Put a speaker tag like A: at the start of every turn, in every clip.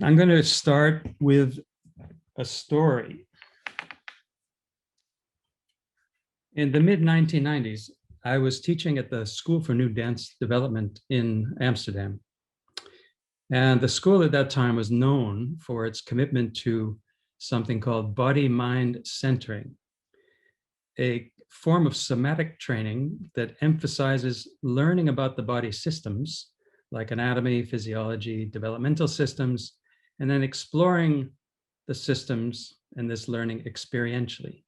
A: I'm going to start with a story. In the mid-1990s, I was teaching at the School for New Dance Development in Amsterdam. And the school at that time was known for its commitment to something called body-mind centering, a form of somatic training that emphasizes learning about the body systems like anatomy, physiology, developmental systems, and then exploring the systems and this learning experientially.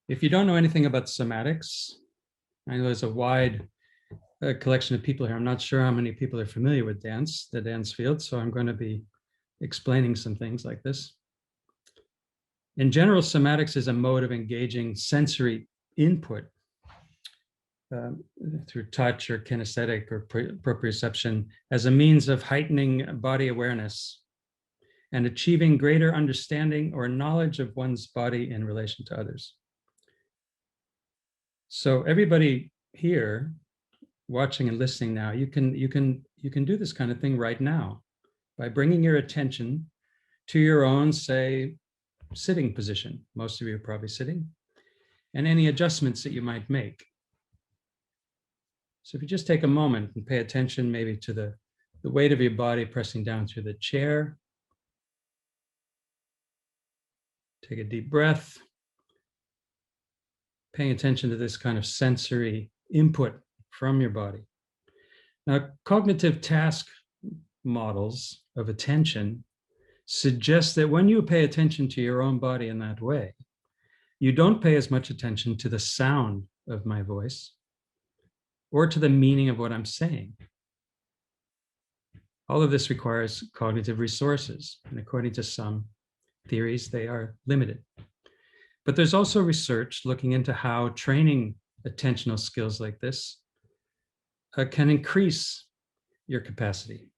A: If you don't know anything about somatics, I know there's a wide collection of people here. I'm not sure how many people are familiar with dance, the dance field, so I'm going to be explaining some things like this. In general, somatics is a mode of engaging sensory input through touch or kinesthetic or proprioception as a means of heightening body awareness and achieving greater understanding or knowledge of one's body in relation to others. So everybody here watching and listening now, you can do this kind of thing right now by bringing your attention to your own, say, sitting position. Most of you are probably sitting, and any adjustments that you might make. So if you just take a moment and pay attention maybe to the weight of your body pressing down through the chair. Take a deep breath, paying attention to this kind of sensory input from your body. Now, cognitive task models of attention suggest that when you pay attention to your own body in that way, you don't pay as much attention to the sound of my voice or to the meaning of what I'm saying. All of this requires cognitive resources, and according to some theories, they are limited. But there's also research looking into how training attentional skills like this can increase your capacity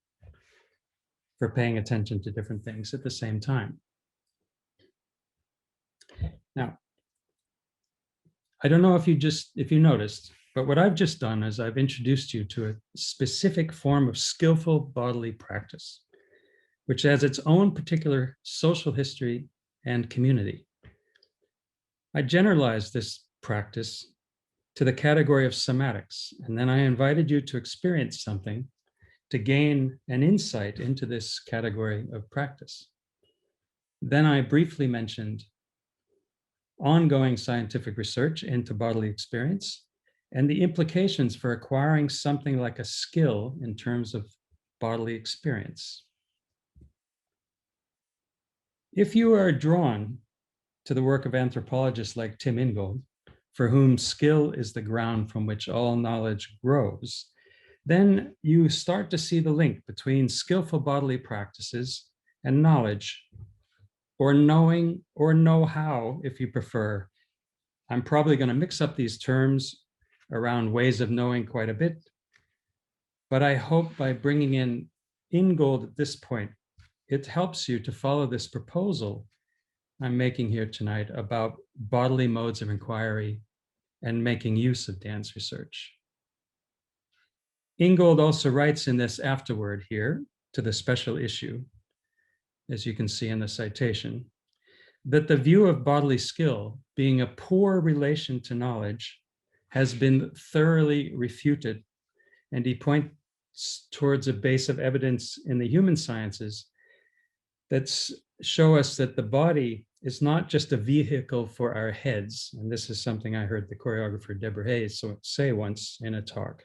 A: for paying attention to different things at the same time. Now, I don't know if you noticed, but what I've just done is I've introduced you to a specific form of skillful bodily practice, which has its own particular social history and community. I generalized this practice to the category of somatics, and then I invited you to experience something to gain an insight into this category of practice. Then I briefly mentioned ongoing scientific research into bodily experience and the implications for acquiring something like a skill in terms of bodily experience. If you are drawn to the work of anthropologists like Tim Ingold, for whom skill is the ground from which all knowledge grows, then you start to see the link between skillful bodily practices and knowledge, or knowing, or know-how, if you prefer. I'm probably going to mix up these terms around ways of knowing quite a bit, but I hope by bringing in Ingold at this point, it helps you to follow this proposal I'm making here tonight about bodily modes of inquiry and making use of dance research. Ingold also writes in this afterword here to the special issue, as you can see in the citation, that the view of bodily skill being a poor relation to knowledge has been thoroughly refuted, and he points towards a base of evidence in the human sciences that show us that the body is not just a vehicle for our heads, and this is something I heard the choreographer Deborah Hayes say once in a talk,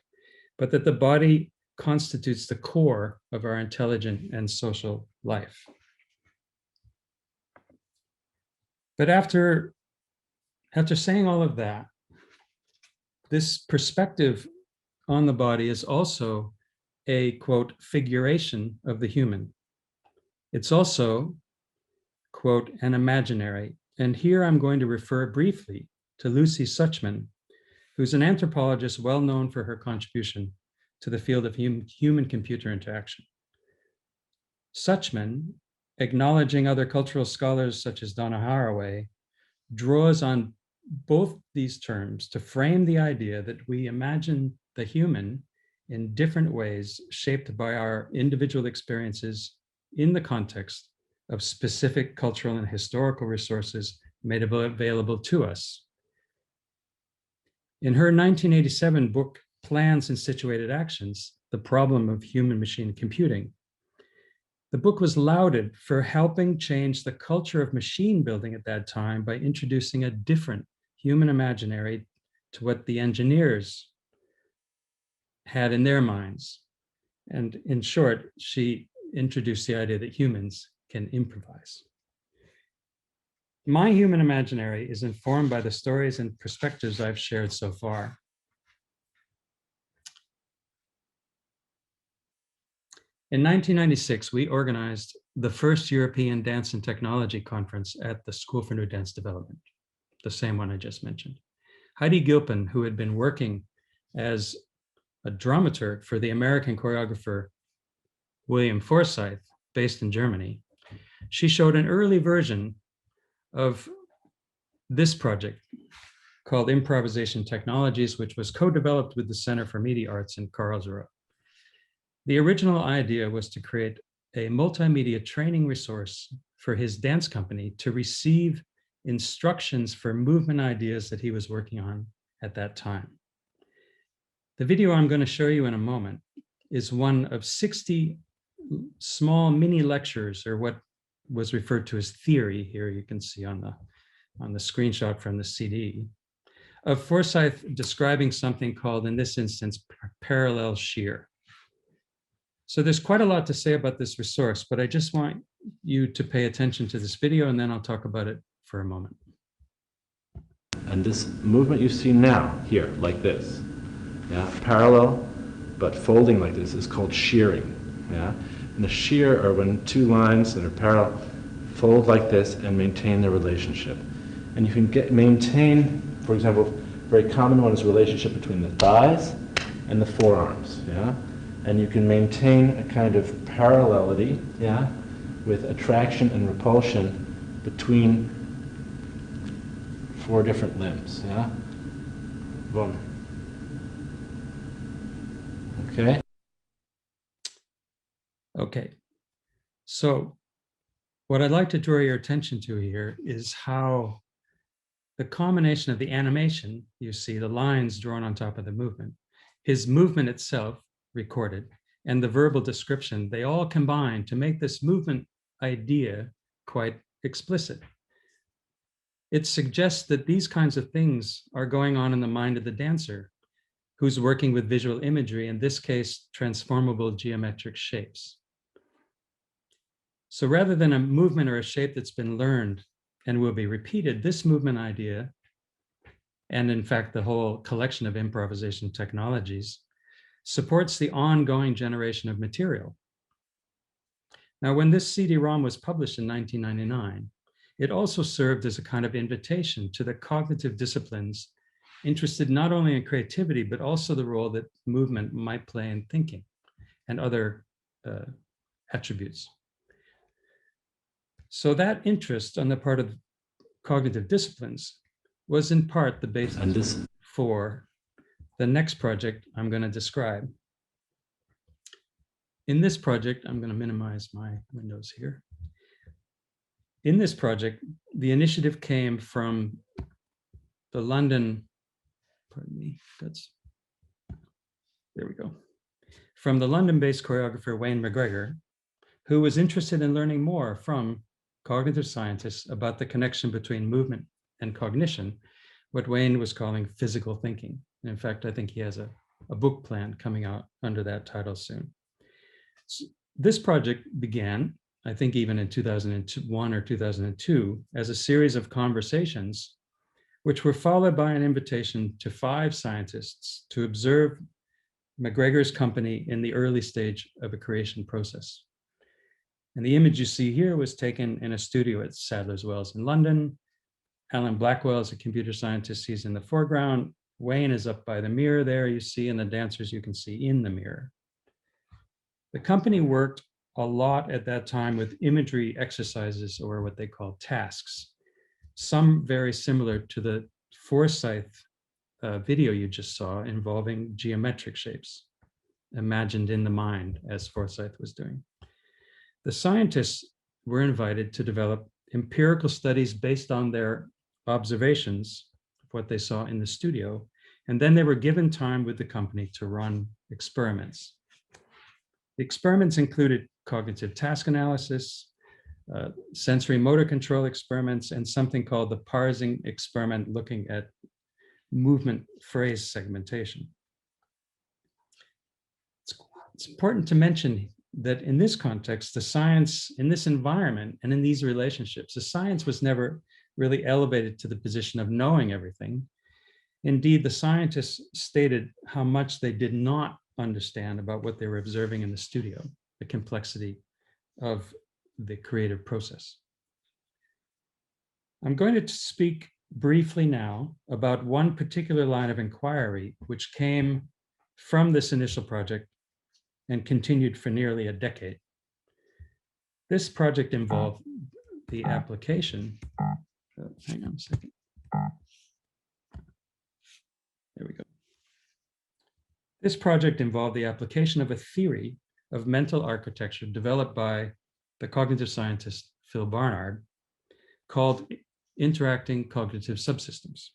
A: but that the body constitutes the core of our intelligent and social life. But after saying all of that, this perspective on the body is also a, quote, figuration of the human. It's also, quote, an imaginary. And here I'm going to refer briefly to Lucy Suchman, who's an anthropologist well known for her contribution to the field of human-computer interaction. Suchman, acknowledging other cultural scholars such as Donna Haraway, draws on both these terms to frame the idea that we imagine the human in different ways, shaped by our individual experiences in the context of specific cultural and historical resources made available to us. In her 1987 book, Plans and Situated Actions, The Problem of Human-Machine Computing, the book was lauded for helping change the culture of machine building at that time by introducing a different human imaginary to what the engineers had in their minds. And in short, she introduced the idea that humans can improvise. My human imaginary is informed by the stories and perspectives I've shared so far. In 1996, we organized the first European Dance and Technology Conference at the School for New Dance Development, the same one I just mentioned. Heidi Gilpin, who had been working as a dramaturg for the American choreographer William Forsythe, based in Germany, she showed an early version of this project called Improvisation Technologies, which was co-developed with the Center for Media Arts in Karlsruhe. The original idea was to create a multimedia training resource for his dance company to receive instructions for movement ideas that he was working on at that time. The video I'm going to show you in a moment is one of 60 small mini lectures, or what was referred to as theory. Here you can see on the screenshot from the CD, of Forsythe describing something called, in this instance, parallel shear. So there's quite a lot to say about this resource, but I just want you to pay attention to this video, and then I'll talk about it for a moment.
B: And this movement you see now, here, like this, yeah, parallel, but folding like this, is called shearing, yeah? And the shear are when two lines that are parallel fold like this and maintain their relationship. And you can maintain, for example, a very common one is relationship between the thighs and the forearms, yeah? And you can maintain a kind of parallelity, yeah, with attraction and repulsion between four different limbs, yeah? Boom. Okay?
A: Okay. So what I'd like to draw your attention to here is how the combination of the animation, you see the lines drawn on top of the movement, his movement itself recorded, and the verbal description, they all combine to make this movement idea quite explicit. It suggests that these kinds of things are going on in the mind of the dancer, who's working with visual imagery, in this case, transformable geometric shapes. So rather than a movement or a shape that's been learned and will be repeated, this movement idea, and in fact, the whole collection of improvisation technologies, supports the ongoing generation of material. Now, when this CD-ROM was published in 1999, it also served as a kind of invitation to the cognitive disciplines interested not only in creativity, but also the role that movement might play in thinking and other attributes. So that interest on the part of cognitive disciplines was in part the basis for the next project I'm going to describe. In this project, I'm going to minimize my windows here. In this project, the initiative came from the London, there we go, from the London-based choreographer Wayne McGregor, who was interested in learning more from cognitive scientists about the connection between movement and cognition, what Wayne was calling physical thinking. And in fact, I think he has a book plan coming out under that title soon. So this project began, I think even in 2001 or 2002, as a series of conversations, which were followed by an invitation to 5 scientists to observe McGregor's company in the early stage of a creation process. And the image you see here was taken in a studio at Sadler's Wells in London. Alan Blackwell is a computer scientist. He's in the foreground. Wayne is up by the mirror there, you see, and the dancers you can see in the mirror. The company worked a lot at that time with imagery exercises, or what they call tasks, some very similar to the Forsythe video you just saw involving geometric shapes. imagined in the mind, as Forsyth was doing. The scientists were invited to develop empirical studies based on their observations of what they saw in the studio, and then they were given time with the company to run experiments. The experiments included cognitive task analysis, sensory motor control experiments, and something called the parsing experiment, looking at movement phrase segmentation. It's important to mention that in this context, the science, in this environment and in these relationships, the science was never really elevated to the position of knowing everything. Indeed, the scientists stated how much they did not understand about what they were observing in the studio, the complexity of the creative process. I'm going to speak briefly now about one particular line of inquiry which came from this initial project and continued for nearly a decade. This project involved the application, hang on a second. There we go. This project involved the application of a theory of mental architecture developed by the cognitive scientist Phil Barnard, called interacting cognitive subsystems.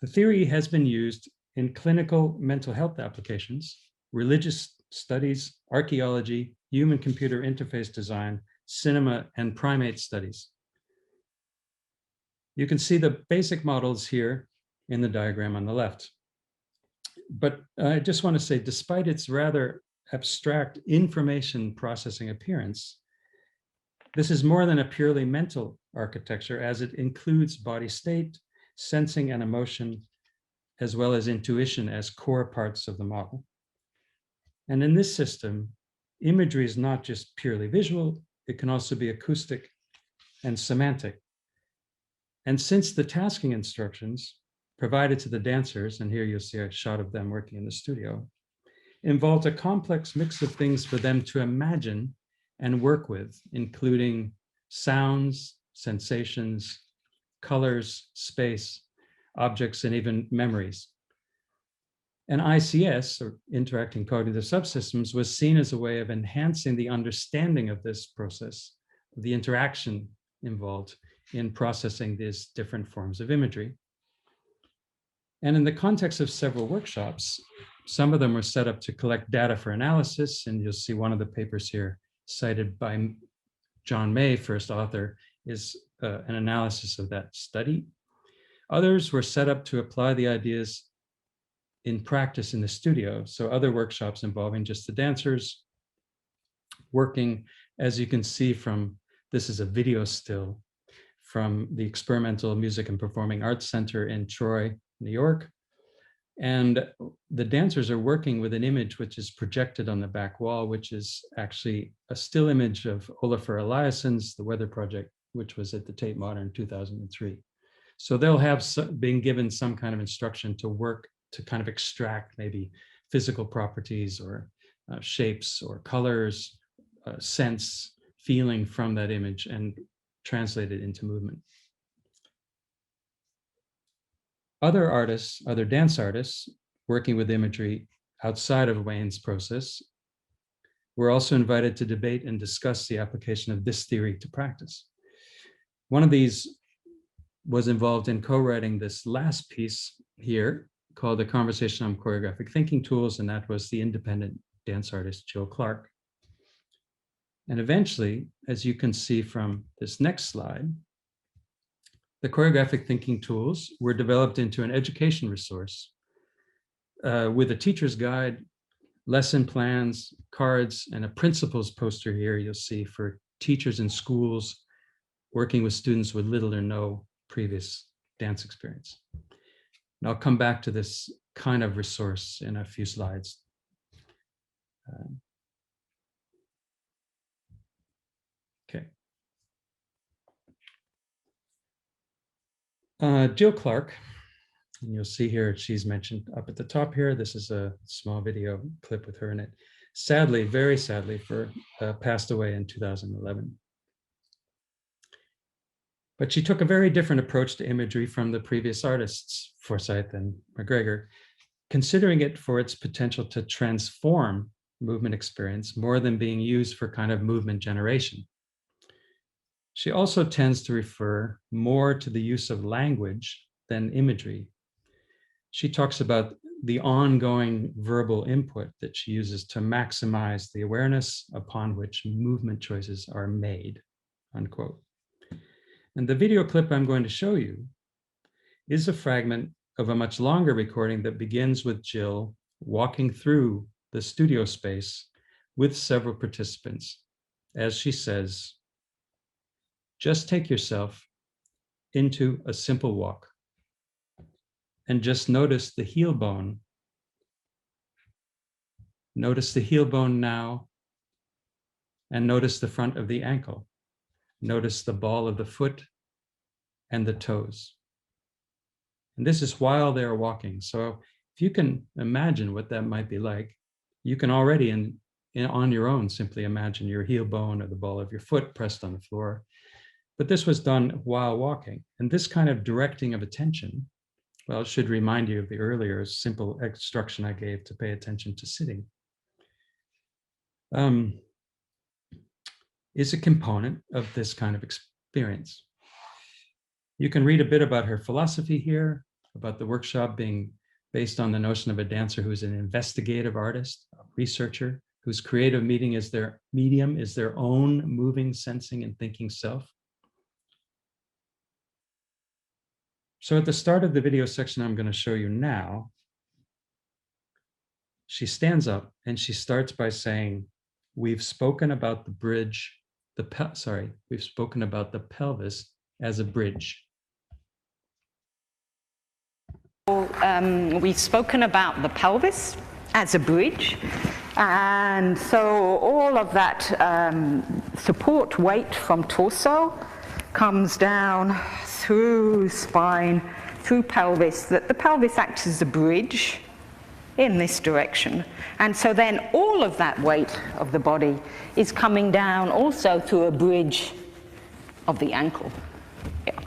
A: The theory has been used in clinical mental health applications, religious studies, archaeology, human-computer interface design, cinema, and primate studies. You can see the basic models here in the diagram on the left. But I just want to say, despite its rather abstract information processing appearance, this is more than a purely mental architecture, as it includes body state, sensing and emotion, as well as intuition as core parts of the model. And in this system, imagery is not just purely visual, it can also be acoustic and semantic. And since the tasking instructions provided to the dancers, and here you'll see a shot of them working in the studio, involved a complex mix of things for them to imagine and work with, including sounds, sensations, colors, space, objects, and even memories. And ICS, or interacting cognitive subsystems, was seen as a way of enhancing the understanding of this process, the interaction involved in processing these different forms of imagery. And in the context of several workshops, some of them were set up to collect data for analysis, and you'll see one of the papers here cited by John May, first author, is an analysis of that study. Others were set up to apply the ideas in practice in the studio. So other workshops involving just the dancers working, as you can see from, this is a video still from the Experimental Music and Performing Arts Center in Troy, New York. And the dancers are working with an image which is projected on the back wall, which is actually a still image of Olafur Eliasson's The Weather Project, which was at the Tate Modern 2003. So they'll have been given some kind of instruction to work to kind of extract maybe physical properties or shapes or colors, sense, feeling from that image and translate it into movement. Other artists, other dance artists working with imagery outside of Wayne's process were also invited to debate and discuss the application of this theory to practice. One of these was involved in co-writing this last piece here called The Conversation on Choreographic Thinking Tools, and that was the independent dance artist Jill Clark. And eventually, as you can see from this next slide, the choreographic thinking tools were developed into an education resource with a teacher's guide, lesson plans, cards, and a principles poster here you'll see for teachers in schools working with students with little or no previous dance experience. And I'll come back to this kind of resource in a few slides. Okay. Jill Clark, and you'll see here, she's mentioned up at the top here. This is a small video clip with her in it. Sadly, very sadly, passed away in 2011. But she took a very different approach to imagery from the previous artists, Forsyth and McGregor. considering it for its potential to transform movement experience more than being used for kind of movement generation. She also tends to refer more to the use of language than imagery. She talks about the ongoing verbal input that she uses to maximize the awareness upon which movement choices are made, unquote. And the video clip I'm going to show you is a fragment of a much longer recording that begins with Jill walking through the studio space with several participants. As she says, just take yourself into a simple walk and just notice the heel bone. Notice the heel bone now, and notice the front of the ankle. Notice the ball of the foot and the toes. And this is while they're walking. So if you can imagine what that might be like, you can already on your own simply imagine your heel bone or the ball of your foot pressed on the floor. But this was done while walking. And this kind of directing of attention, well, it should remind you of the earlier simple instruction I gave to pay attention to sitting, is a component of this kind of experience. You can read a bit about her philosophy here, about the workshop being based on the notion of a dancer who's an investigative artist, a researcher, whose creative medium is their own moving, sensing, and thinking self. So at the start of the video section I'm going to show you now, she stands up and she starts by saying, we've spoken about the bridge, we've spoken about the pelvis as a bridge.
C: We've spoken about the pelvis as a bridge, and so all of that support weight from torso comes down through spine, through pelvis, that the pelvis acts as a bridge in this direction. And so then all of that weight of the body is coming down also through a bridge of the ankle. Yeah.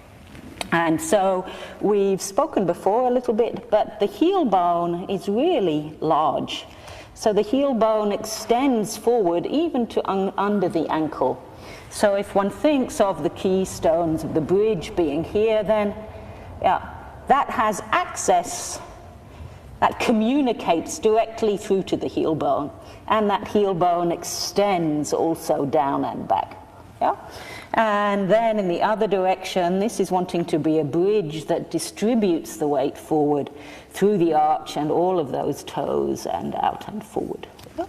C: And so we've spoken before a little bit, but the heel bone is really large. So the heel bone extends forward even to under the ankle. So if one thinks of the keystones of the bridge being here, then yeah, that has access, that communicates directly through to the heel bone. And that heel bone extends also down and back. Yeah? And then in the other direction, this is wanting to be a bridge that distributes the weight forward through the arch and all of those toes and out and forward. Yeah?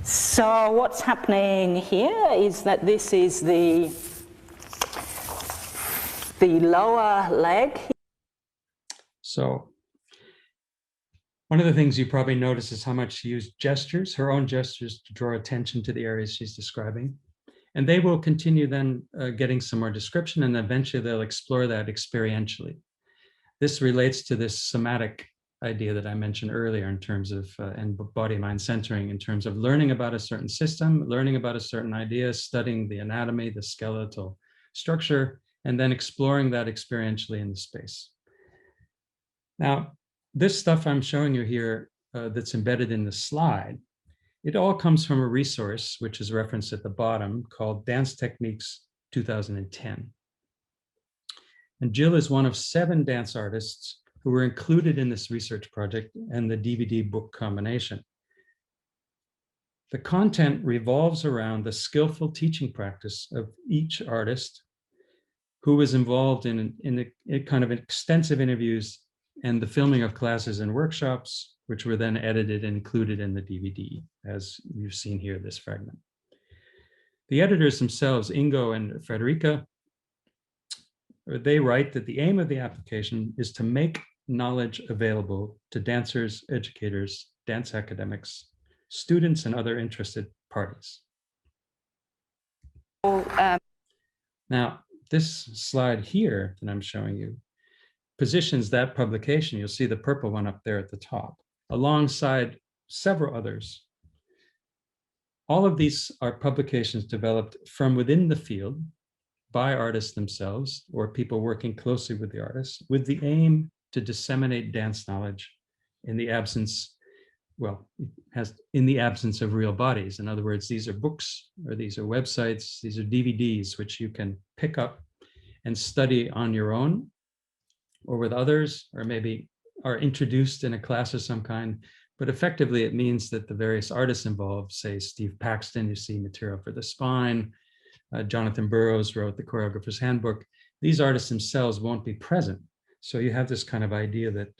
C: So what's happening here is that this is the lower leg.
A: So one of the things you probably notice is how much she used gestures, her own gestures, to draw attention to the areas she's describing. And they will continue then getting some more description, and eventually they'll explore that experientially. This relates to this somatic idea that I mentioned earlier in terms of and body-mind centering, in terms of learning about a certain system, learning about a certain idea, studying the anatomy, the skeletal structure, and then exploring that experientially in the space. Now, this stuff I'm showing you here that's embedded in the slide, it all comes from a resource, which is referenced at the bottom, called Dance Techniques 2010. And Jill is one of 7 dance artists who were included in this research project and the DVD book combination. The content revolves around the skillful teaching practice of each artist who was involved in a kind of extensive interviews and the filming of classes and workshops, which were then edited and included in the DVD, as you've seen here, this fragment. The editors themselves, Ingo and Frederica, they write that the aim of the application is to make knowledge available to dancers, educators, dance academics, students, and other interested parties. Now, this slide here that I'm showing you positions that publication. You'll see the purple one up there at the top, alongside several others. All of these are publications developed from within the field by artists themselves or people working closely with the artists, with the aim to disseminate dance knowledge in the absence, well, has in the absence of real bodies. In other words, these are books, or these are websites, these are DVDs, which you can pick up and study on your own or with others, or maybe are introduced in a class of some kind. But effectively, it means that the various artists involved, say Steve Paxton, you see material for the spine, Jonathan Burrows wrote the Choreographer's Handbook. These artists themselves won't be present. So you have this kind of idea that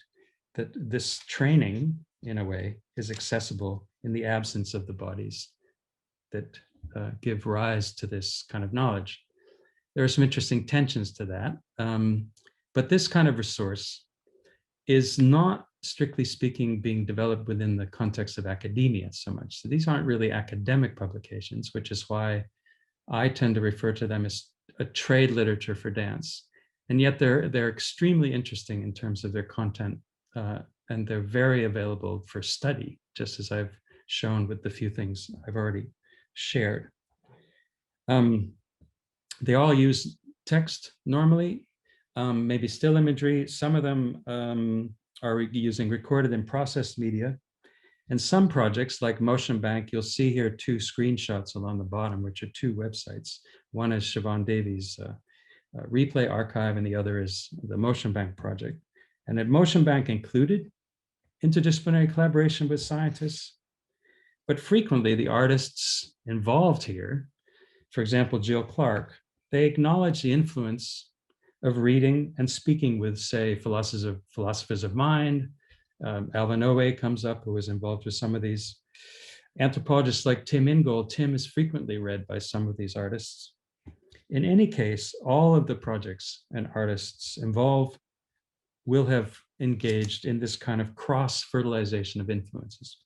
A: this training, in a way, is accessible in the absence of the bodies that give rise to this kind of knowledge. There are some interesting tensions to that. But this kind of resource is not, strictly speaking, being developed within the context of academia so much. So these aren't really academic publications, which is why I tend to refer to them as a trade literature for dance. And yet they're extremely interesting in terms of their content, and they're very available for study, just as I've shown with the few things I've already shared. They all use text normally, maybe still imagery. Some of them are using recorded and processed media. And some projects like Motion Bank, you'll see here 2 screenshots along the bottom, which are 2 websites. One is Siobhan Davies' Replay Archive, and the other is the Motion Bank project. And at Motion Bank included interdisciplinary collaboration with scientists, but frequently the artists involved here, for example, Jill Clark, they acknowledge the influence of reading and speaking with, say, philosophers of mind. Alvin Owe comes up, who was involved with some of these. Anthropologists like Tim Ingold. Tim is frequently read by some of these artists. In any case, all of the projects and artists involved will have engaged in this kind of cross-fertilization of influences.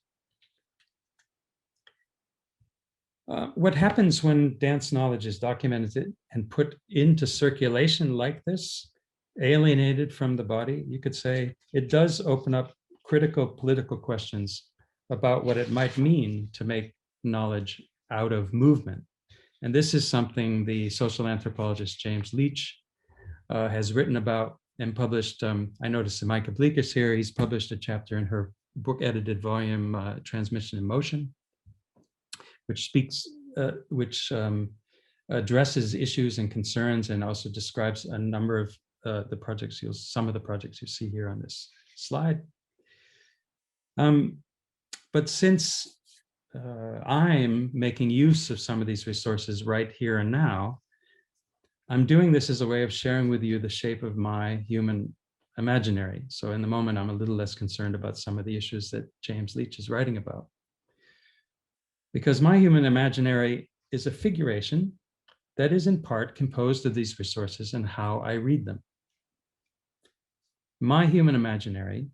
A: What happens when dance knowledge is documented and put into circulation like this, alienated from the body, you could say, it does open up critical political questions about what it might mean to make knowledge out of movement. And this is something the social anthropologist James Leach has written about and published. I noticed that Micah Bleek is here. He's published a chapter in her book edited volume, Transmission in Motion, which addresses issues and concerns, and also describes a number of some of the projects you see here on this slide. But since I'm making use of some of these resources right here and now, I'm doing this as a way of sharing with you the shape of my human imaginary. So in the moment, I'm a little less concerned about some of the issues that James Leach is writing about. Because my human imaginary is a figuration that is in part composed of these resources and how I read them. My human imaginary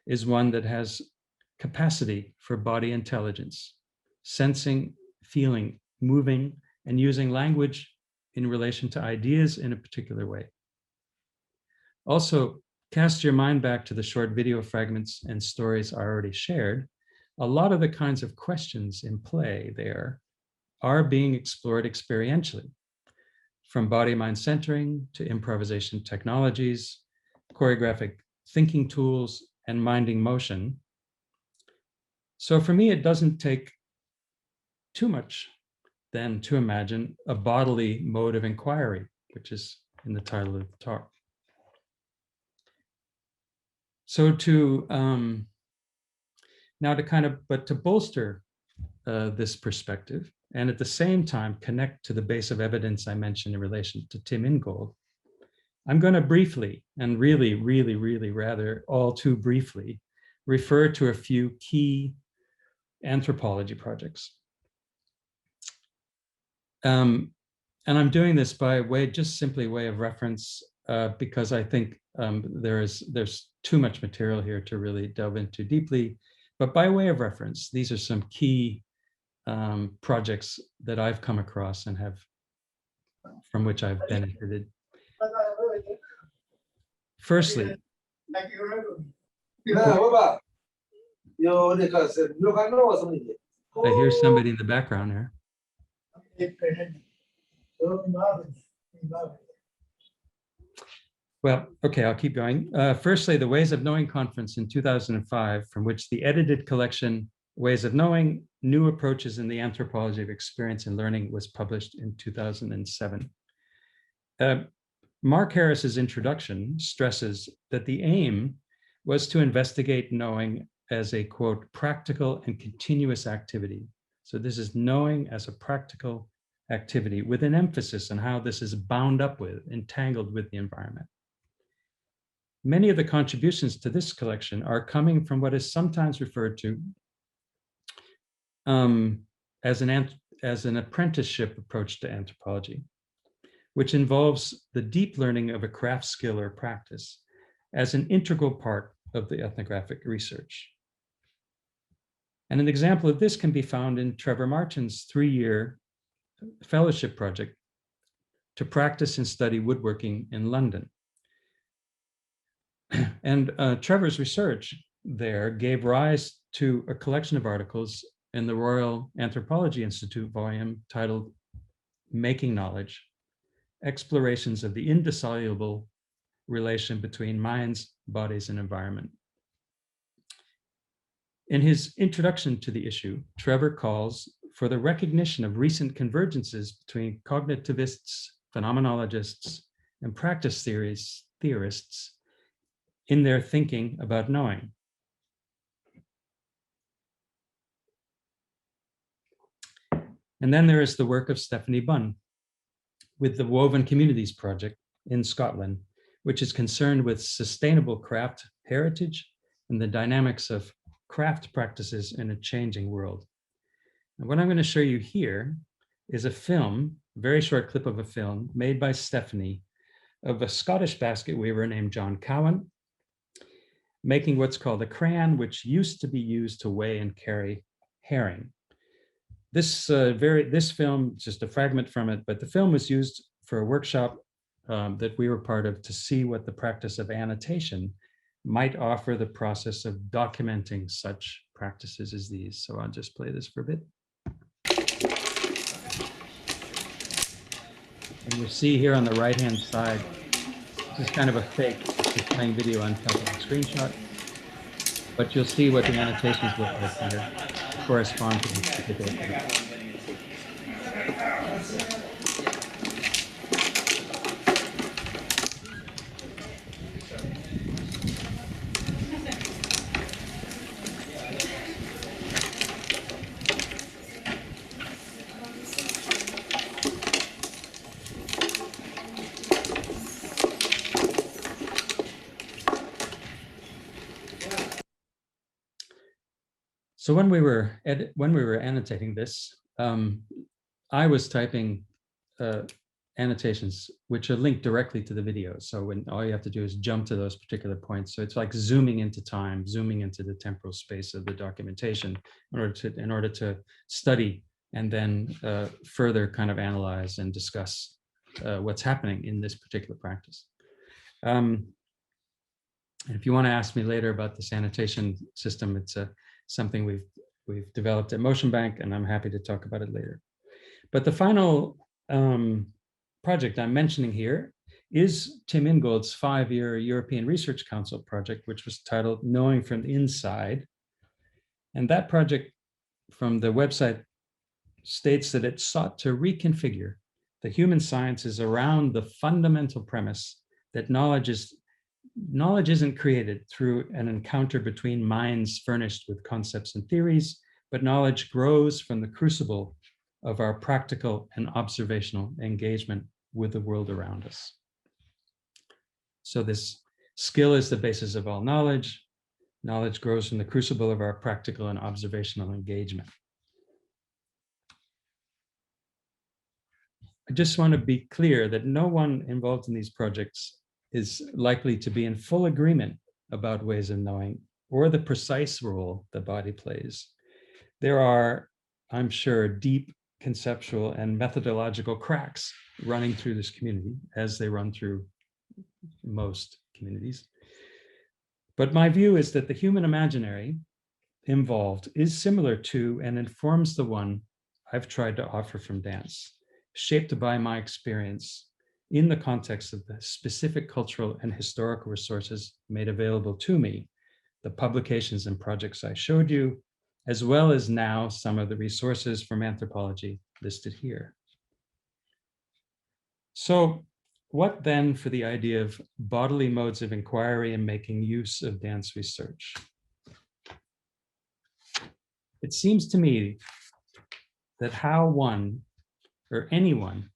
A: is one that has capacity for body intelligence, sensing, feeling, moving, and using language in relation to ideas in a particular way. Also, cast your mind back to the short video fragments and stories I already shared. A lot of the kinds of questions in play there are being explored experientially, from body-mind centering to improvisation technologies, choreographic thinking tools, and minding motion. So for me, it doesn't take too much then to imagine a bodily mode of inquiry, which is in the title of the talk. So to bolster this perspective, and at the same time connect to the base of evidence I mentioned in relation to Tim Ingold, I'm going to briefly, and really rather all too briefly, refer to a few key anthropology projects. And I'm doing this by simply way of reference, because I think there's too much material here to really delve into deeply. But by way of reference, these are some key projects that I've come across and from which I've benefited. Firstly, I hear somebody in the background here. Well, okay, I'll keep going. Firstly, the Ways of Knowing conference in 2005, from which the edited collection Ways of Knowing, New Approaches in the Anthropology of Experience and Learning was published in 2007. Mark Harris's introduction stresses that the aim was to investigate knowing as a, quote, practical and continuous activity. So this is knowing as a practical activity with an emphasis on how this is bound up with, entangled with the environment. Many of the contributions to this collection are coming from what is sometimes referred to as an apprenticeship approach to anthropology, which involves the deep learning of a craft skill or practice as an integral part of the ethnographic research. And an example of this can be found in Trevor Martin's 3-year fellowship project to practice and study woodworking in London. And Trevor's research there gave rise to a collection of articles in the Royal Anthropology Institute volume titled Making Knowledge, Explorations of the Indissoluble Relation Between Minds, Bodies, and Environment. In his introduction to the issue, Trevor calls for the recognition of recent convergences between cognitivists, phenomenologists, and practice theorists in their thinking about knowing. And then there is the work of Stephanie Bunn with the Woven Communities Project in Scotland, which is concerned with sustainable craft heritage and the dynamics of craft practices in a changing world. And what I'm going to show you here is a film, a very short clip of a film made by Stephanie of a Scottish basket weaver named John Cowan, making what's called a crayon, which used to be used to weigh and carry herring. This film, just a fragment from it, but the film was used for a workshop that we were part of to see what the practice of annotation might offer the process of documenting such practices as these. So I'll just play this for a bit. And you see here on the right-hand side, this is kind of a fake, just playing video on top of a screenshot. But you'll see what the annotations look like here correspond to this particular thing. So when we were annotating this, I was typing annotations which are linked directly to the video. So when all you have to do is jump to those particular points. So it's like zooming into time, zooming into the temporal space of the documentation in order to study and then further kind of analyze and discuss what's happening in this particular practice. And if you want to ask me later about this annotation system, it's something we've developed at Motion Bank, and I'm happy to talk about it later. But the final project I'm mentioning here is Tim Ingold's 5-year European Research Council project, which was titled Knowing from the Inside. And that project from the website states that it sought to reconfigure the human sciences around the fundamental premise that knowledge isn't created through an encounter between minds furnished with concepts and theories, but knowledge grows from the crucible of our practical and observational engagement with the world around us. So this skill is the basis of all knowledge. Knowledge grows from the crucible of our practical and observational engagement. I just want to be clear that no one involved in these projects is likely to be in full agreement about ways of knowing or the precise role the body plays. There are, I'm sure, deep conceptual and methodological cracks running through this community, as they run through most communities. But my view is that the human imaginary involved is similar to and informs the one I've tried to offer from dance, shaped by my experience in the context of the specific cultural and historical resources made available to me, the publications and projects I showed you, as well as now some of the resources from anthropology listed here. So what then for the idea of bodily modes of inquiry and making use of dance research? It seems to me that how one or anyone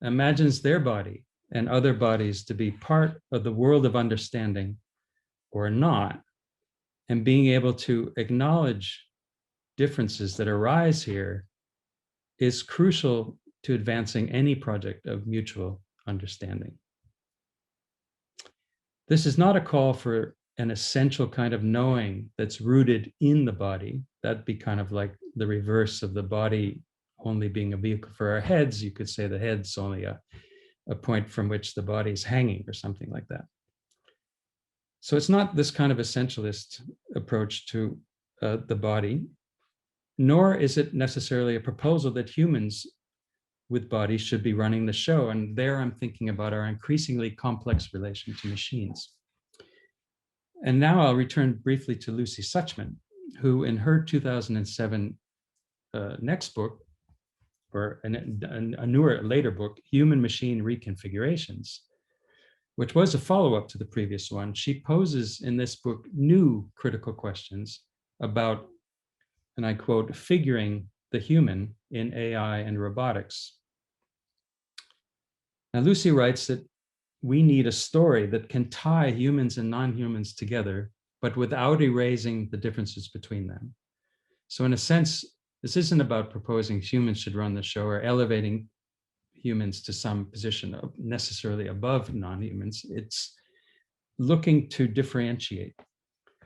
A: imagines their body and other bodies to be part of the world of understanding or not, and being able to acknowledge differences that arise here is crucial to advancing any project of mutual understanding. This is not a call for an essential kind of knowing that's rooted in the body. That'd be kind of like the reverse of the body only being a vehicle for our heads. You could say the head's only a point from which the body's hanging or something like that. So it's not this kind of essentialist approach to the body, nor is it necessarily a proposal that humans with bodies should be running the show. And there I'm thinking about our increasingly complex relation to machines. And now I'll return briefly to Lucy Suchman, who in her 2007 next book, or a newer, later book, Human Machine Reconfigurations, which was a follow-up to the previous one, she poses in this book new critical questions about, and I quote, figuring the human in AI and robotics. Now, Lucy writes that we need a story that can tie humans and non-humans together, but without erasing the differences between them. So in a sense, this isn't about proposing humans should run the show or elevating humans to some position of necessarily above non-humans. It's looking to differentiate,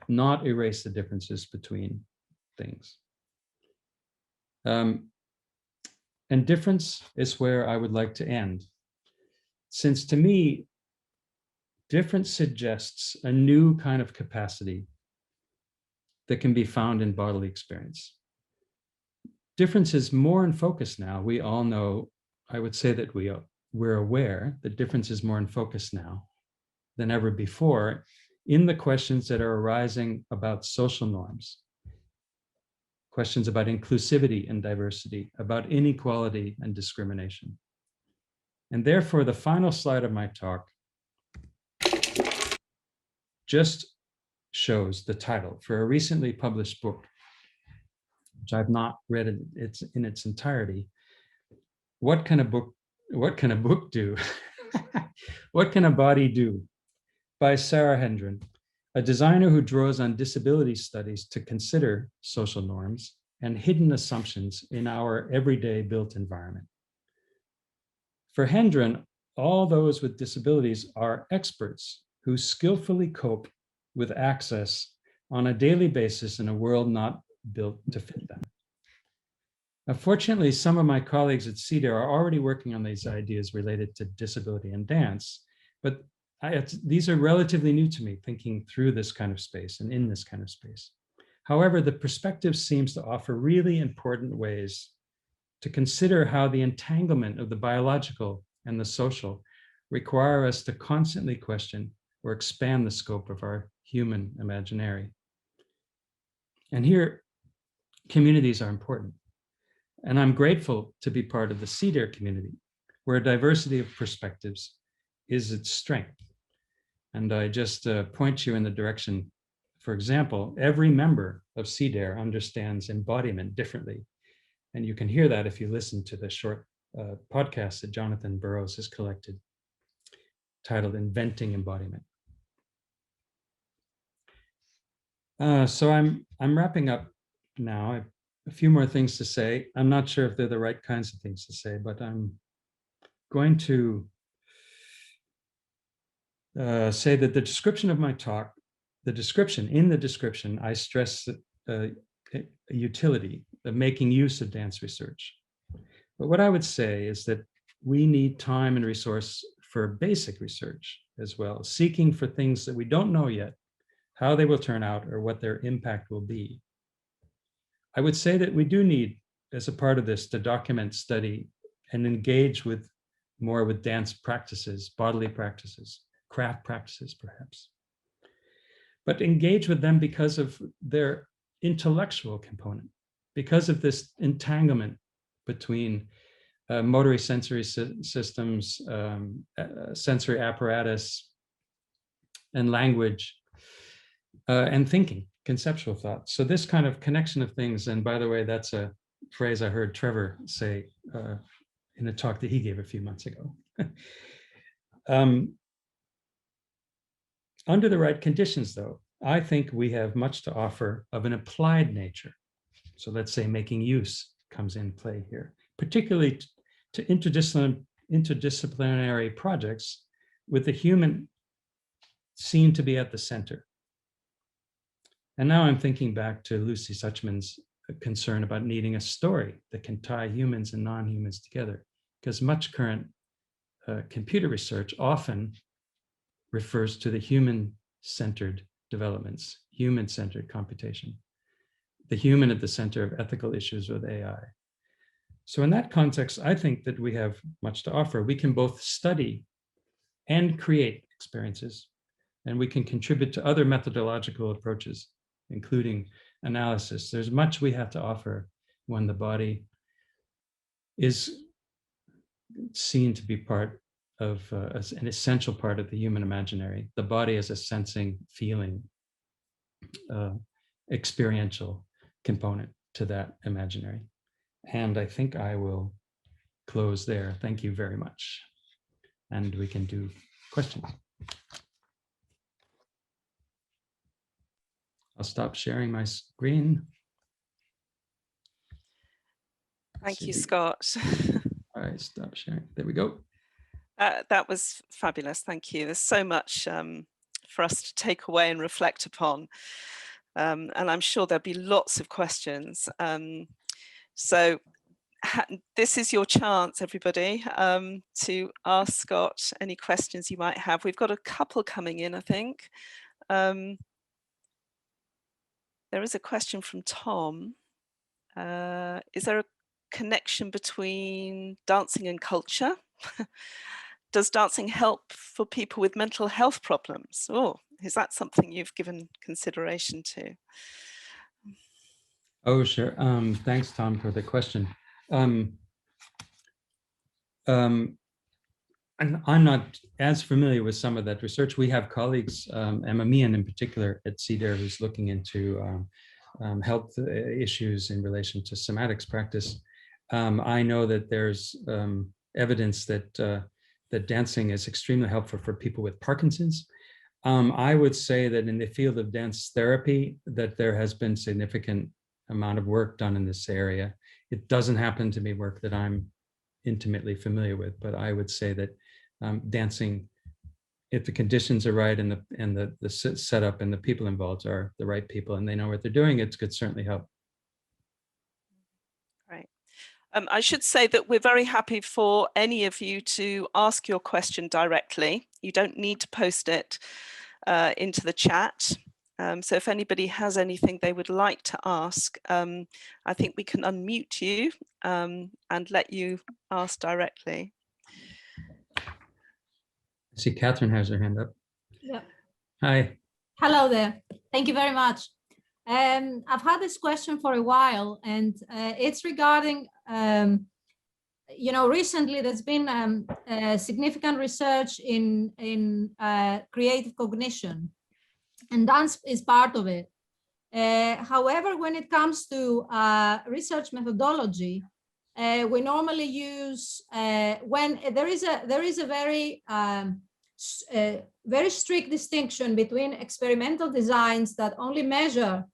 A: not erase the differences between things. And difference is where I would like to end. Since to me, difference suggests a new kind of capacity that can be found in bodily experience. Difference is more in focus now. We all know, I would say that we're aware that difference is more in focus now than ever before in the questions that are arising about social norms, questions about inclusivity and diversity, about inequality and discrimination. And therefore, the final slide of my talk just shows the title for a recently published book, which I've not read in its entirety. What can a book do? What can a body do? By Sarah Hendren, a designer who draws on disability studies to consider social norms and hidden assumptions in our everyday built environment. For Hendren, all those with disabilities are experts who skillfully cope with access on a daily basis in a world not built to fit them. Unfortunately, some of my colleagues at CEDAR are already working on these ideas related to disability and dance, but these are relatively new to me, thinking through this kind of space and in this kind of space. However, the perspective seems to offer really important ways to consider how the entanglement of the biological and the social require us to constantly question or expand the scope of our human imaginary. And here, communities are important. And I'm grateful to be part of the CEDAR community, where a diversity of perspectives is its strength. And I just point you in the direction, for example, every member of CEDAR understands embodiment differently. And you can hear that if you listen to the short podcast that Jonathan Burrows has collected, titled Inventing Embodiment. So I'm wrapping up now. I have a few more things to say. I'm not sure if they're the right kinds of things to say, but I'm going to say that the description of my talk, in the description, I stress a utility of making use of dance research. But what I would say is that we need time and resource for basic research as well, seeking for things that we don't know yet, how they will turn out or what their impact will be. I would say that we do need, as a part of this, to document, study, and engage with more with dance practices, bodily practices, craft practices, perhaps. But engage with them because of their intellectual component, because of this entanglement between motory sensory systems, sensory apparatus, and language, and thinking, conceptual thought. So this kind of connection of things, and by the way, that's a phrase I heard Trevor say in a talk that he gave a few months ago. Under the right conditions, though, I think we have much to offer of an applied nature. So let's say making use comes in play here, particularly to interdisciplinary projects with the human seen to be at the center. And now I'm thinking back to Lucy Suchman's concern about needing a story that can tie humans and non-humans together, because much current computer research often refers to the human-centered developments, human-centered computation, the human at the center of ethical issues with AI. So in that context, I think that we have much to offer. We can both study and create experiences, and we can contribute to other methodological approaches, including analysis. There's much we have to offer when the body is seen to be part of as an essential part of the human imaginary. The body as a sensing, feeling, experiential component to that imaginary. And I think I will close there. Thank you very much. And we can do questions. I'll stop sharing my screen.
D: Thank you, Scott.
A: All right, stop sharing. There we go.
D: That was fabulous. Thank you. There's so much for us to take away and reflect upon. And I'm sure there'll be lots of questions. So this is your chance, everybody, to ask Scott any questions you might have. We've got a couple coming in, I think. There is a question from Tom. Is there a connection between dancing and culture? Does dancing help for people with mental health problems? Oh, is that something you've given consideration to?
A: Oh, sure. Thanks, Tom, for the question. And I'm not as familiar with some of that research. We have colleagues, Emma Meehan in particular at CDER, who's looking into health issues in relation to somatics practice. I know that there's evidence that that dancing is extremely helpful for people with Parkinson's. I would say that in the field of dance therapy, that there has been significant amount of work done in this area. It doesn't happen to be work that I'm intimately familiar with, but I would say that dancing, if the conditions are right and the setup and the people involved are the right people and they know what they're doing, it could certainly help.
D: Right. I should say that we're very happy for any of you to ask your question directly. You don't need to post it into the chat. So if anybody has anything they would like to ask, I think we can unmute you and let you ask directly.
A: I see Catherine has her hand up.
E: Yeah.
A: Hi.
E: Hello there. Thank you very much. I've had this question for a while, and it's regarding, recently there's been significant research in creative cognition, and dance is part of it. However, when it comes to research methodology, we normally use when there is a very strict distinction between experimental designs that only measure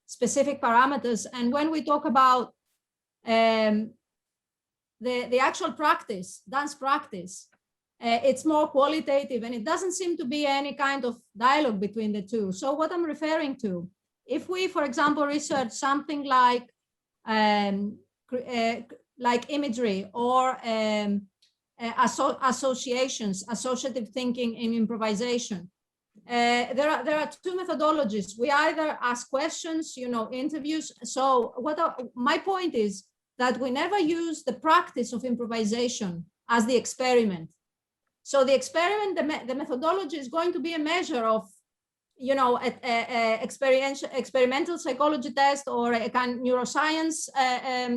E: specific parameters, and when we talk about the actual practice, dance practice, it's more qualitative, and it doesn't seem to be any kind of dialogue between the two. So what I'm referring to, if we, for example, research something like imagery or associations, associative thinking in improvisation, there are two methodologies. We either ask questions, interviews. So my point is that we never use the practice of improvisation as the experiment. So the experiment, the methodology is going to be a measure of, you know, experimental psychology test or a kind of neuroscience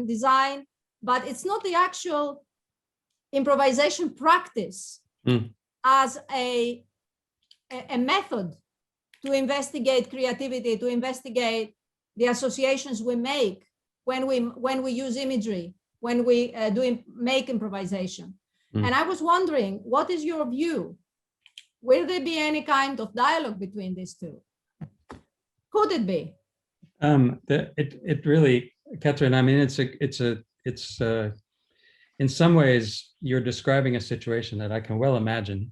E: design, but it's not the actual improvisation practice as a method to investigate creativity, to investigate the associations we make when we use imagery, when we make improvisation. And I was wondering, what is your view? Will there be any kind of dialogue between these two? Could it be?
A: It really, Catherine, I mean, it's in some ways, you're describing a situation that I can well imagine.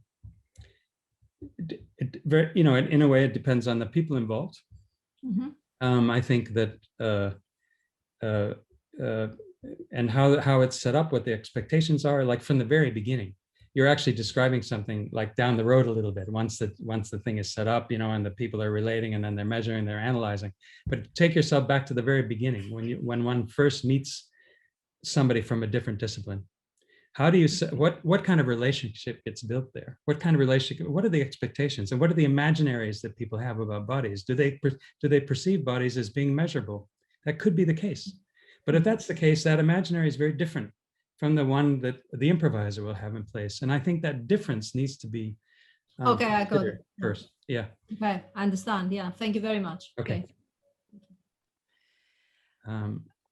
A: You know, in a way, it depends on the people involved. I think that, and how it's set up, what the expectations are, like from the very beginning. You're actually describing something like down the road a little bit, once the thing is set up, you know, and the people are relating, and then they're measuring, they're analyzing. But take yourself back to the very beginning, when one first meets somebody from a different discipline. How do you what kind of relationship gets built there? What kind of relationship? What are the expectations, and what are the imaginaries that people have about bodies? Do they perceive bodies as being measurable? That could be the case. But if that's the case, that imaginary is very different from the one that the improviser will have in place. And I think that difference needs to be
E: okay, I got it
A: first. Yeah.
E: Okay, I understand. Yeah, thank you very much.
A: Okay.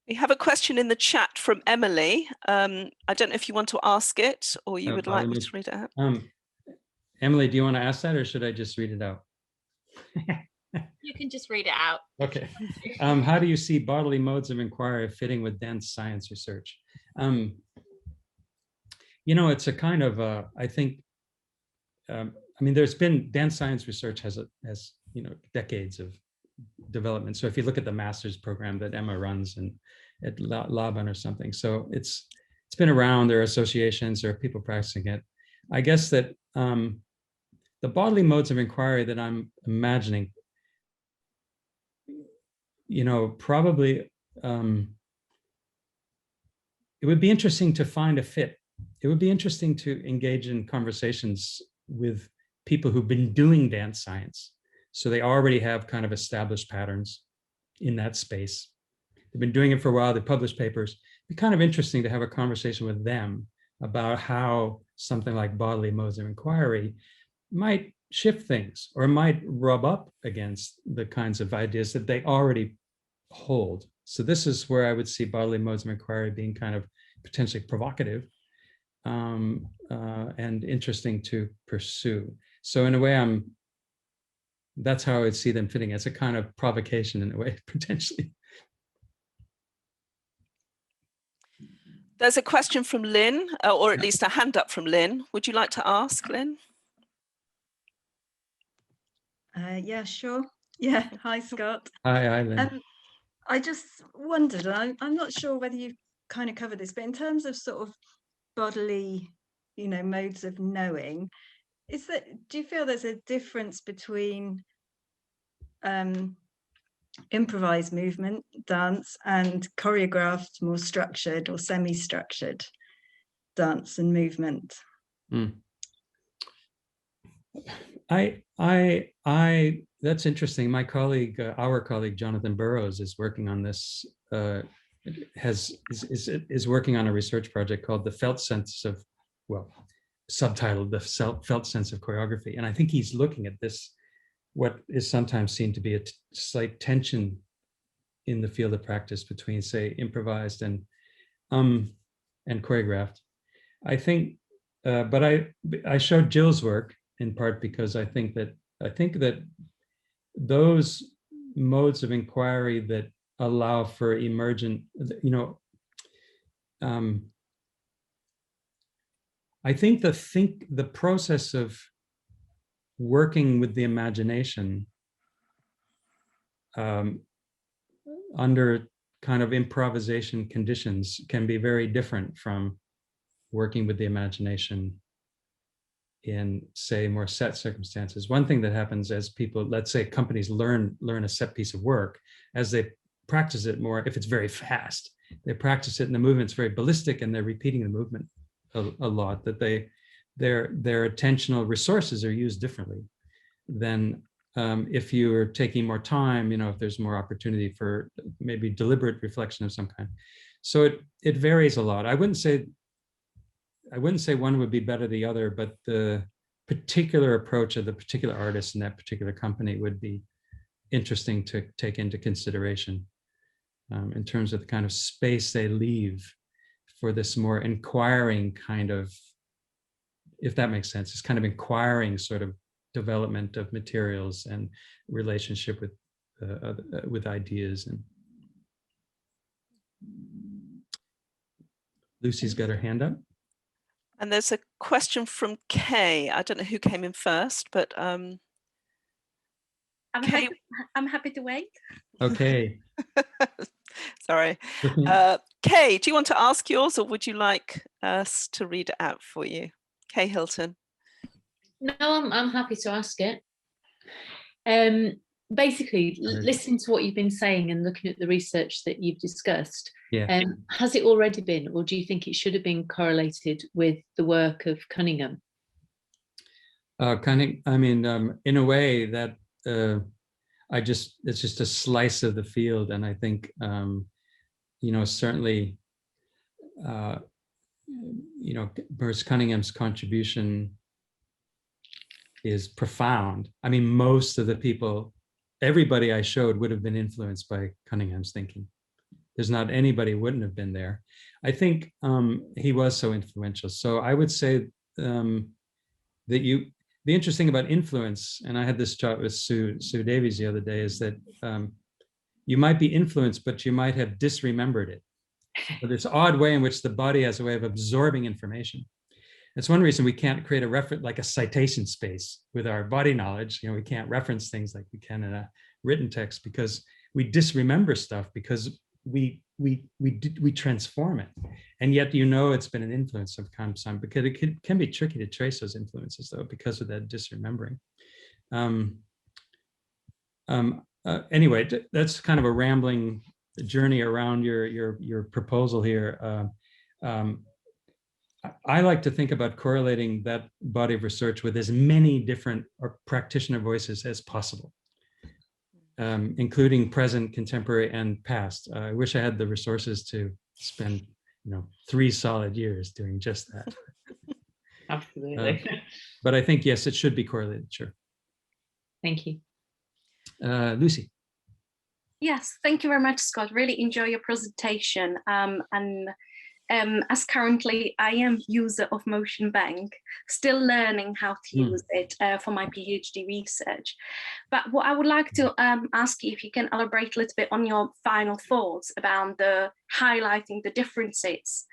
D: We have a question in the chat from Emily. I don't know if you want to ask it or you would like me to read it out.
A: Emily, do you want to ask that, or should I just read it out?
F: You can just read it out.
A: Okay. How do you see bodily modes of inquiry fitting with dance science research? You know, it's a kind of, I think, I mean, there's been, dance science research has you know, decades of development. So if you look at the master's program that Emma runs at Laban or something, so it's been around. There are associations, there are people practicing it. I guess that the bodily modes of inquiry that I'm imagining, you know, probably it would be interesting to find a fit. It would be interesting to engage in conversations with people who've been doing dance science. So they already have kind of established patterns in that space. They've been doing it for a while, they publish papers. It'd be kind of interesting to have a conversation with them about how something like bodily modes of inquiry might shift things or might rub up against the kinds of ideas that they already hold. So this is where I would see bodily modes of inquiry being kind of potentially provocative and interesting to pursue. So in a way, that's how I would see them fitting. It's a kind of provocation in a way, potentially.
D: There's a question from Lynn, or at least a hand up from Lynn. Would you like to ask, Lynn?
G: Yeah, sure. Yeah, hi, Scott.
A: Hi, Lynn.
G: I just wondered, I'm not sure whether you've kind of covered this, but in terms of sort of bodily, you know, modes of knowing, do you feel there's a difference between improvised movement, dance, and choreographed, more structured or semi-structured dance and movement?
A: That's interesting. My colleague, our colleague, Jonathan Burrows, is working on this, is working on a research project called the Felt Sense of, well, subtitled the Felt Sense of Choreography. And I think he's looking at this, what is sometimes seen to be a slight tension in the field of practice between, say, improvised and choreographed. I think, but I showed Jill's work in part because I think that those modes of inquiry that allow for emergent, you know, I think the process of working with the imagination under kind of improvisation conditions can be very different from working with the imagination in, say, more set circumstances. One thing that happens as people, let's say companies learn a set piece of work, as they practice it more, if it's very fast, they practice it and the movement's very ballistic and they're repeating the movement a lot, that their attentional resources are used differently than if you're taking more time, if there's more opportunity for maybe deliberate reflection of some kind. So it varies a lot. I wouldn't say one would be better than the other, but the particular approach of the particular artist in that particular company would be interesting to take into consideration in terms of the kind of space they leave for this more inquiring kind of, if that makes sense, this kind of inquiring sort of development of materials and relationship with ideas. And Lucy's got her hand up.
D: And there's a question from Kay. I don't know who came in first, but
F: I'm
D: Kay.
F: happy to wait.
A: Okay.
D: Sorry. Kay, do you want to ask yours, or would you like us to read it out for you? Kay Hilton.
H: No, I'm happy to ask it. Basically, listening to what you've been saying and looking at the research that you've discussed, has it already been, or do you think it should have been correlated with the work of Cunningham?
A: In a way that it's just a slice of the field, and I think certainly Bruce Cunningham's contribution is profound. I mean, most of the people, everybody I showed would have been influenced by Cunningham's thinking. There's not anybody who wouldn't have been there. I think he was so influential. So I would say that the interesting about influence, and I had this chat with Sue Davies the other day, is that you might be influenced, but you might have disremembered it. So this odd way in which the body has a way of absorbing information. It's one reason we can't create a reference, like a citation space with our body knowledge. We can't reference things like we can in a written text, because we disremember stuff, because we transform it. And yet, it's been an influence of some, because it can be tricky to trace those influences, though, because of that disremembering. Anyway, that's kind of a rambling journey around your proposal here. I like to think about correlating that body of research with as many different practitioner voices as possible, including present, contemporary, and past. I wish I had the resources to spend 3 solid years doing just that.
H: Absolutely.
A: But I think, yes, it should be correlated, sure.
H: Thank you.
A: Lucy.
F: Yes, thank you very much, Scott. Really enjoy your presentation. As currently I am user of Motion Bank, still learning how to use it for my PhD research. But what I would like to ask you, if you can elaborate a little bit on your final thoughts about the highlighting the differences,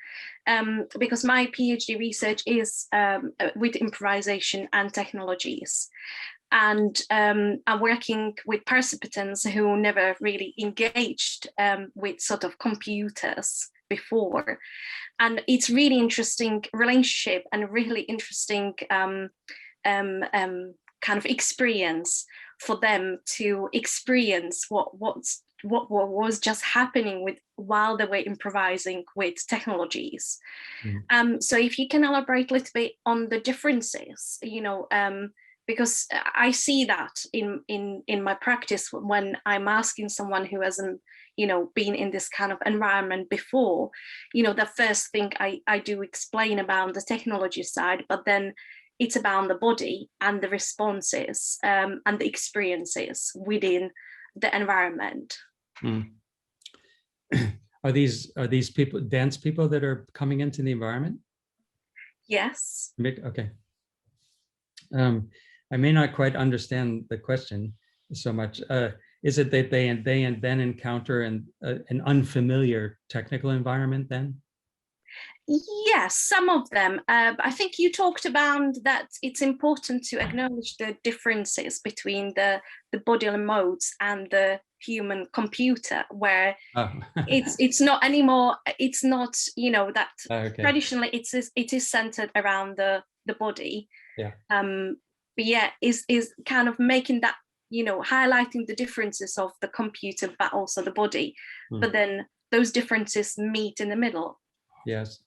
F: because my PhD research is with improvisation and technologies. And I'm working with participants who never really engaged with sort of computers before. And it's really interesting relationship and really interesting kind of experience for them to experience what was just happening while they were improvising with technologies. So if you can elaborate a little bit on the differences, because I see that in my practice when I'm asking someone who hasn't been in this kind of environment before, the first thing I do explain about the technology side, but then it's about the body and the responses and the experiences within the environment.
A: Are these people, dance people, that are coming into the environment?
F: Yes.
A: Okay. I may not quite understand the question so much. Is it that they then encounter an unfamiliar technical environment then?
F: Yes, some of them. I think you talked about that it's important to acknowledge the differences between the bodily modes and the human computer, where it's not anymore. It's not that
A: okay.
F: Traditionally it is centered around the body.
A: Yeah.
F: But yeah, is kind of making that highlighting the differences of the computer, but also the body. But then those differences meet in the middle.
A: Yes.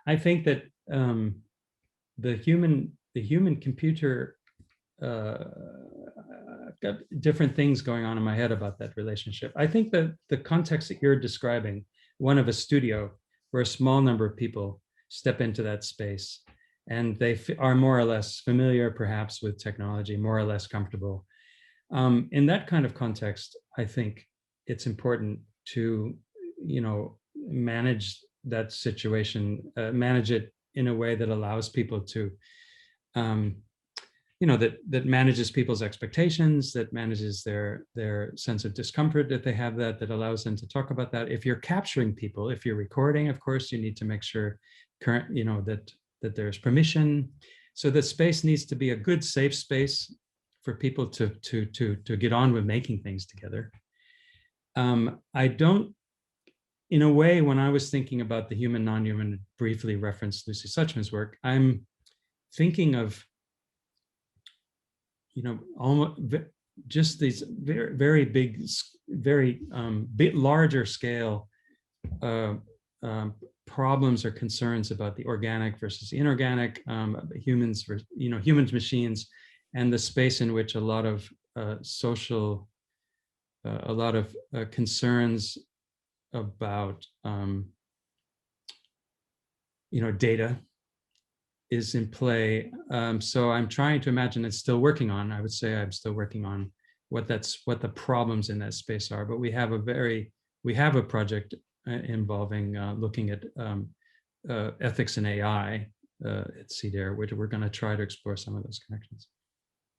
A: I think that the human computer, I've got different things going on in my head about that relationship. I think that the context that you're describing, one of a studio where a small number of people step into that space and they are more or less familiar perhaps with technology, more or less comfortable. In that kind of context, I think it's important to, manage that situation, manage it in a way that allows people to, that manages people's expectations, that manages their sense of discomfort that they have, that allows them to talk about that. If you're capturing people, if you're recording, of course, you need to make sure that there's permission. So the space needs to be a good, safe space for people to get on with making things together. I don't, in a way, when I was thinking about the human, non-human, briefly referenced Lucy Suchman's work, I'm thinking of, almost just these very, very big, very bit larger scale problems or concerns about the organic versus the inorganic, humans, humans, machines, and the space in which a lot of concerns about data is in play. So I'm trying to imagine, it's still working on, I would say I'm still working on what the problems in that space are. But we have a project involving looking at ethics and AI at CDARE, which we're going to try to explore some of those connections.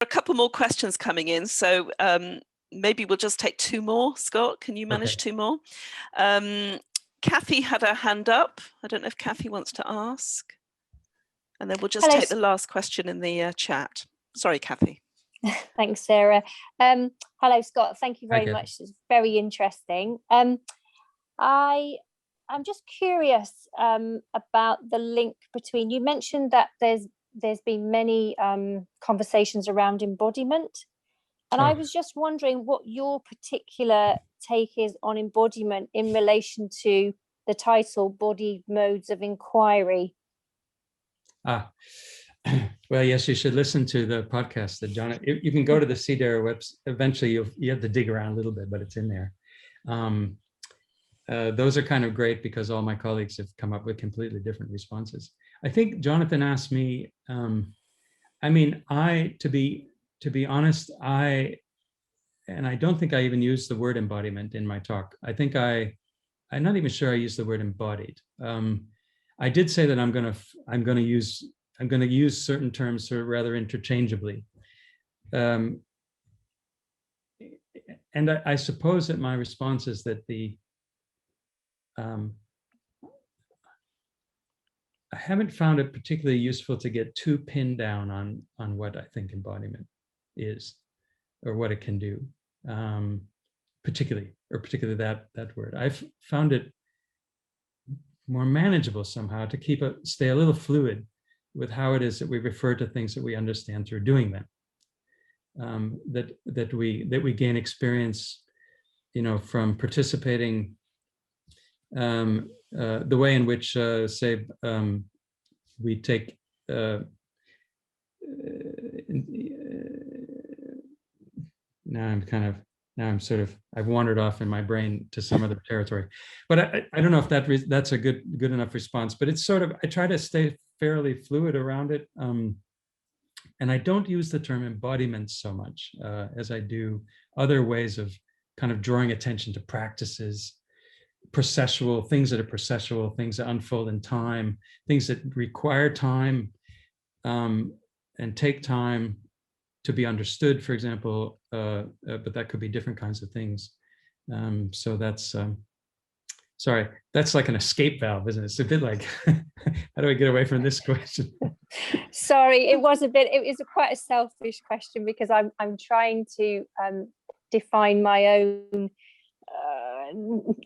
D: A couple more questions coming in, so maybe we'll just take two more. Scott, can you manage two more? Kathy had her hand up. I don't know if Kathy wants to ask. And then we'll just take the last question in the chat. Sorry, Kathy.
I: Thanks, Sarah. Hello, Scott. Thank you very much. It's very interesting. I'm just curious about the link between, you mentioned that there's been many conversations around embodiment. And I was just wondering what your particular take is on embodiment in relation to the title, Bodily Modes of Inquiry.
A: Well, yes, you should listen to the podcast that John, you can go to the CDARE website. Eventually you have to dig around a little bit, but it's in there. Those are kind of great because all my colleagues have come up with completely different responses. I think Jonathan asked me, to be honest, and I don't think I even used the word embodiment in my talk. I think I'm not even sure I used the word embodied. I did say that I'm going to use certain terms sort of rather interchangeably. And I suppose that my response is that I haven't found it particularly useful to get too pinned down on what I think embodiment is or what it can do, particularly that word. I've found it more manageable somehow to stay a little fluid with how it is that we refer to things that we understand through doing them, that we gain experience, from participating, the way in which, say, we take I've wandered off in my brain to some other territory, but I don't know if that's a good enough response, but it's sort of, I try to stay fairly fluid around it. And I don't use the term embodiment so much as I do other ways of kind of drawing attention to practices, processual, things that are processual, things that unfold in time, things that require time and take time to be understood, for example, but that could be different kinds of things. So that's, sorry, that's like an escape valve, isn't it? It's a bit like, how do I get away from this question?
I: Sorry, it was quite a selfish question because I'm trying to define my own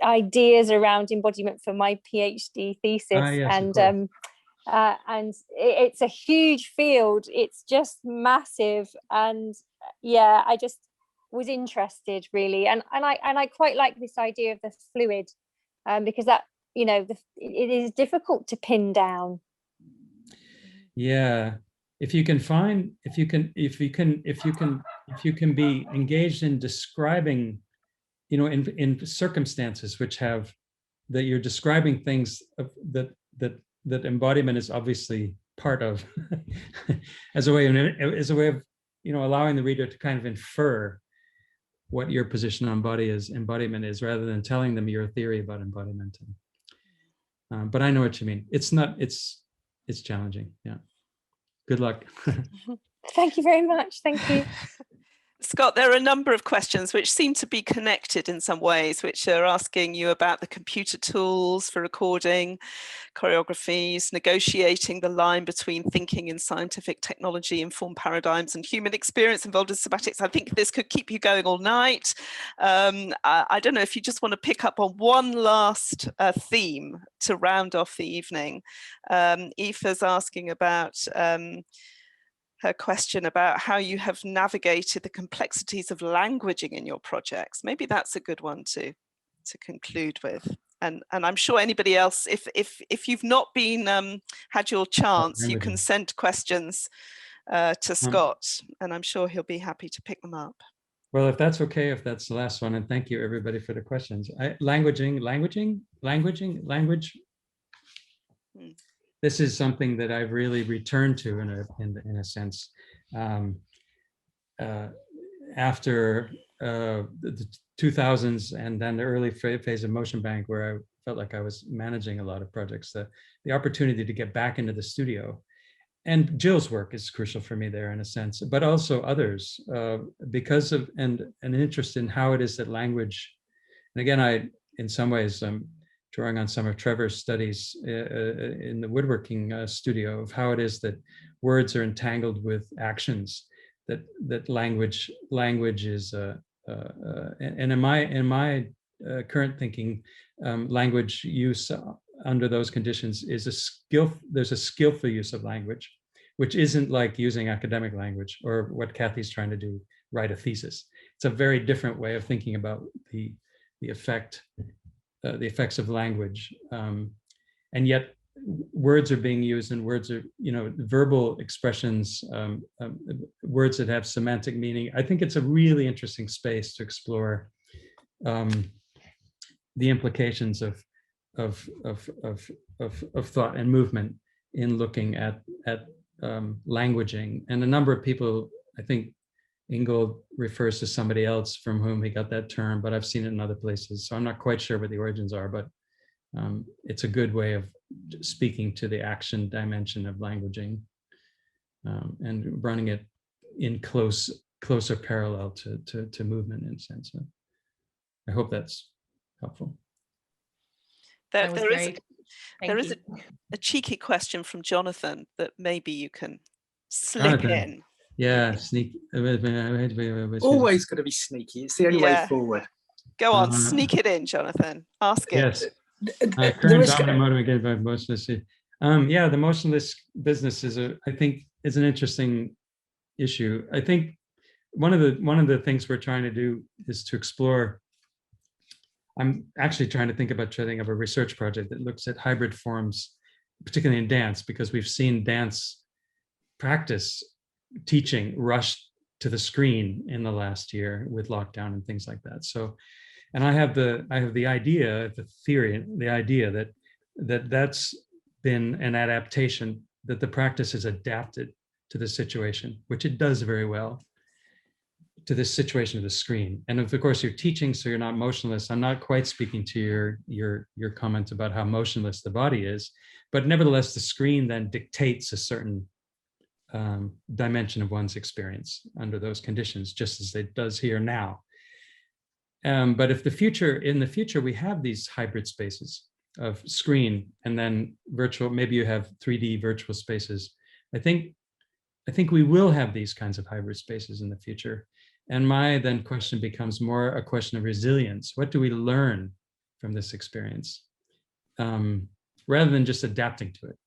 I: ideas around embodiment for my PhD thesis. Yes, and it's a huge field. It's just massive, and yeah, I just was interested really, and I quite like this idea of the fluid, because that you know, it is difficult to pin down.
A: Yeah, if you can be engaged in describing, you know, in circumstances which have, that you're describing things that embodiment is obviously part of, as a way of, you know, allowing the reader to kind of infer what your position on embodiment is, rather than telling them your theory about embodiment. But I know what you mean. It's challenging. Yeah. Good luck.
I: Thank you very much. Thank you.
D: Scott, there are a number of questions which seem to be connected in some ways, which are asking you about the computer tools for recording, choreographies, negotiating the line between thinking in scientific technology, informed paradigms, and human experience involved in somatics. I think this could keep you going all night. I don't know if you just want to pick up on one last theme to round off the evening. Aoife's asking about her question about how you have navigated the complexities of languaging in your projects. Maybe that's a good one to conclude with. And I'm sure anybody else, if you've not been had your chance, you can send questions to Scott, and I'm sure he'll be happy to pick them up.
A: Well, if that's okay, if that's the last one, and thank you everybody for the questions. Language. This is something that I've really returned to in a sense. After the 2000s and then the early phase of Motion Bank, where I felt like I was managing a lot of projects, the opportunity to get back into the studio. And Jill's work is crucial for me there in a sense, but also others, because of and an interest in how it is that language, and again, in some ways, drawing on some of Trevor's studies in the woodworking studio, of how it is that words are entangled with actions, that language is, and in my current thinking, language use under those conditions is there's a skillful use of language, which isn't like using academic language or what Kathy's trying to do, write a thesis. It's a very different way of thinking about the effects of language, and yet words are being used, and words are, you know, verbal expressions, words that have semantic meaning. I think it's a really interesting space to explore the implications of thought and movement in looking at languaging. And a number of people, I think Ingold refers to somebody else from whom he got that term, but I've seen it in other places. So I'm not quite sure what the origins are, but it's a good way of speaking to the action dimension of languaging, and running it in closer parallel to movement in a sense. So I hope that's helpful.
D: There is a cheeky question from Jonathan that maybe you can slip in.
A: Yeah, sneak.
J: Always got to be sneaky. It's the only way forward.
D: Go on, sneak it in, Jonathan. Ask it.
A: Yes. Current dominant mode again by motionless. Yeah, the motionless business I think is an interesting issue. I think one of the things we're trying to do is to explore. I'm actually trying to think about setting up a research project that looks at hybrid forms, particularly in dance, because we've seen dance practice teaching rushed to the screen in the last year with lockdown and things like that. So, and I have the idea, the theory, the idea that's been an adaptation, that the practice is adapted to the situation, which it does very well, to this situation of the screen. And of course you're teaching, so you're not motionless. I'm not quite speaking to your comment about how motionless the body is, but nevertheless, the screen then dictates a certain dimension of one's experience under those conditions, just as it does here now. But if in the future, we have these hybrid spaces of screen and then virtual, maybe you have 3D virtual spaces. I think we will have these kinds of hybrid spaces in the future. And my then question becomes more a question of resilience. What do we learn from this experience, rather than just adapting to it?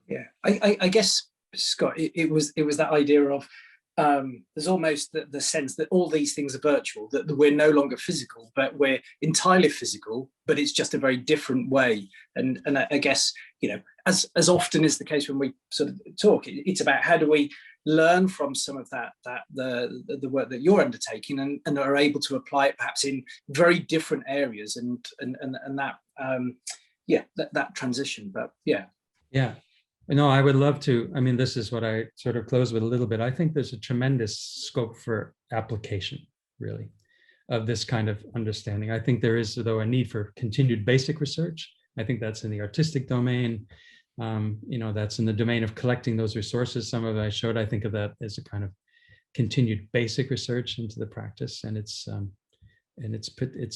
J: Yeah, I guess, Scott, it was that idea of there's almost the sense that all these things are virtual, that we're no longer physical, but we're entirely physical, but it's just a very different way. And I guess, you know, as often is the case when we sort of talk, it's about how do we learn from some of the work that you're undertaking and are able to apply it perhaps in very different areas and that that transition. But yeah.
A: No, I would love to. I mean, this is what I sort of close with a little bit. I think there's a tremendous scope for application, really, of this kind of understanding. I think there is, though, a need for continued basic research. I think that's in the artistic domain. You know, that's in the domain of collecting those resources. Some of it I showed, I think of that as a kind of continued basic research into the practice and its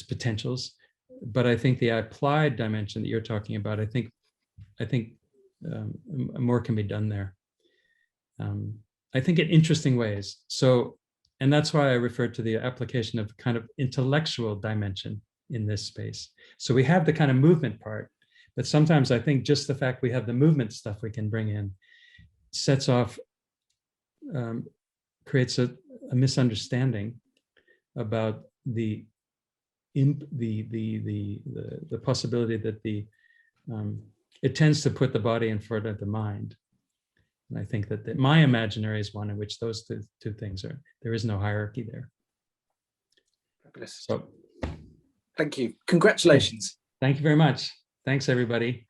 A: potentials. But I think the applied dimension that you're talking about, I think more can be done there. I think in interesting ways. So, and that's why I referred to the application of kind of intellectual dimension in this space. So we have the kind of movement part, but sometimes I think just the fact we have the movement stuff we can bring in sets off, creates a misunderstanding about the possibility that it tends to put the body in front of the mind. And I think that my imaginary is one in which those two things are, there is no hierarchy there.
J: Fabulous.
A: So,
J: thank you. Congratulations.
A: Thank you very much. Thanks, everybody.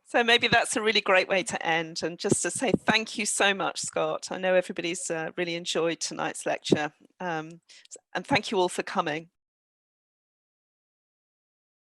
D: So maybe that's a really great way to end, and just to say thank you so much, Scott. I know everybody's really enjoyed tonight's lecture, and thank you all for coming.